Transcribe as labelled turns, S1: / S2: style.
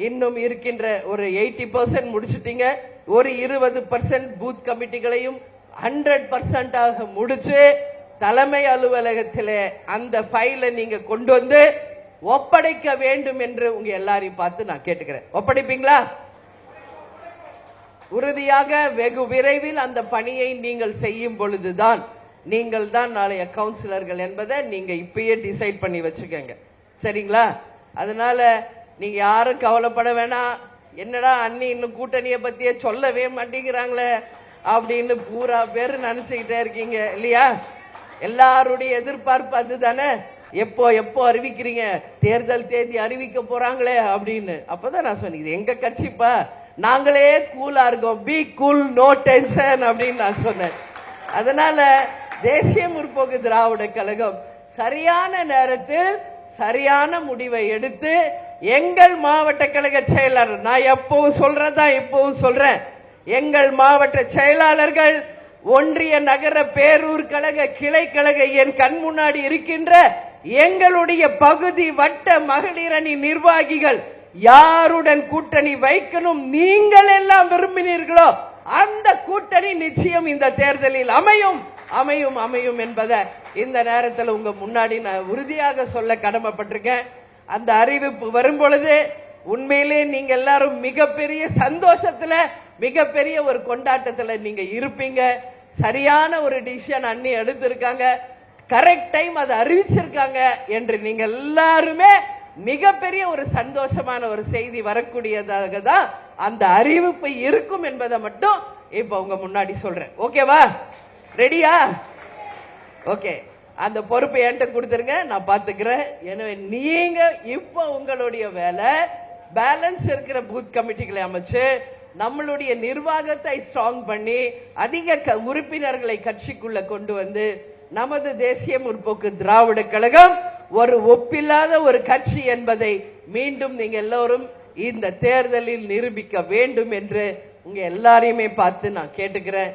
S1: இன்னும் இருக்கின்ற ஒரு 80% முடிச்சிட்டீங்க. ஒரு 20% பூத் கமிட்டிகளையும் 100% முடிச்சு தலைமை அலுவலகத்திலே அந்த ஃபைலை நீங்க கொண்டு வந்து ஒப்படைக்க வேண்டும் என்று உங்க எல்லாரையும் பார்த்து நான் கேட்டுக்கிறேன். ஒப்படைப்பீங்களா? உறுதியாக வெகு விரைவில் அந்த பணியை நீங்கள் செய்யும் பொழுதுதான் நீங்கள் தான் நாளைய கவுன்சிலர்கள் என்பதை நீங்க இப்பயே டிசைட் பண்ணி வச்சுக்கோங்க. சரிங்களா? அதனால நீங்க யாரும் கவலைப்பட வேணாம். என்னடா அண்ணி இன்னும் கூட்டணியை பத்தியே சொல்லவே மாட்டேங்கிறாங்களே அப்படின்னு பூரா பேரு நினைச்சுக்கிட்டே இருக்கீங்க இல்லையா? எல்லாருடைய எதிர்பார்ப்பு அதுதானே. எப்போ எப்போ அறிவிக்கிறீங்க, தேர்தல் தேதி அறிவிக்க போறாங்களே அப்படின்னு. அப்பதான் நான் சொன்னேன், எங்க கட்சிப்பா, நாங்களே கூலா இருக்கோம், பி கூல் நோ டென்ஷன் அப்படின்னு நான் சொன்னேன். அதனால தேசிய முற்போக்கு திராவிட கழகம் சரியான நேரத்தில் சரியான முடிவை எடுத்து எங்கள் மாவட்ட கழக செயலாளர், நான் எப்பவும் சொல்றதான் இப்பவும் சொல்றேன், எங்கள் மாவட்ட செயலாளர்கள், ஒன்றிய நகர பேரூர் கழக கிளை கழக என் கண் முன்னாடி இருக்கின்ற எங்களுடைய பகுதி வட்ட மகளிர் அணி நிர்வாகிகள் யாருடன் கூட்டணி வைக்கணும் நீங்கள் எல்லாம் விரும்பினீர்களோ அந்த கூட்டணி நிச்சயம் இந்த தேர்தலில் அமையும் அமையும் அமையும் என்பதை இந்த நேரத்தில் உங்க முன்னாடி நான் உறுதியாக சொல்ல கடமைப்பட்டிருக்கேன். அந்த அறிவிப்பு வரும் பொழுது உண்மையிலே நீங்க எல்லாரும் மிகப்பெரிய சந்தோஷத்துல, மிகப்பெரிய ஒரு கொண்டாட்டத்துல நீங்க இருப்பீங்க. சரியான ஒரு டிசிஷன் அண்ணி எடுத்திருக்காங்க, கரெக்ட் டைம் அதை அறிவிச்சிருக்காங்க என்று நீங்க எல்லாருமே மிகப்பெரிய ஒரு சந்தோஷமான ஒரு செய்தி வரக்கூடியதாக தான் அந்த அறிவிப்பு இருக்கும் என்பதை மட்டும் இப்ப உங்க முன்னாடி சொல்றேன். ஓகேவா? ரெடியா? ஓகே, அந்த பொறுப்பை என்கிட்ட கொடுத்துருங்க, நான் பாத்துக்கிறேன். எனவே நீங்க இப்ப உங்களுடைய வேலை பேலன்ஸ் இருக்கிற பூத் கமிட்டிகளை அமைச்சு நம்மளுடைய நிர்வாகத்தை ஸ்ட்ராங் பண்ணி அதிக உறுப்பினர்களை கட்சிக்குள்ள கொண்டு வந்து நமது தேசிய முற்போக்கு திராவிட கழகம் ஒரு ஒப்பில்லாத ஒரு கட்சி என்பதை மீண்டும் நீங்க எல்லோரும் இந்த தேர்தலில் நிரூபிக்க வேண்டும் என்று உங்க எல்லாரையுமே பார்த்து நான் கேட்டுக்கிறேன்.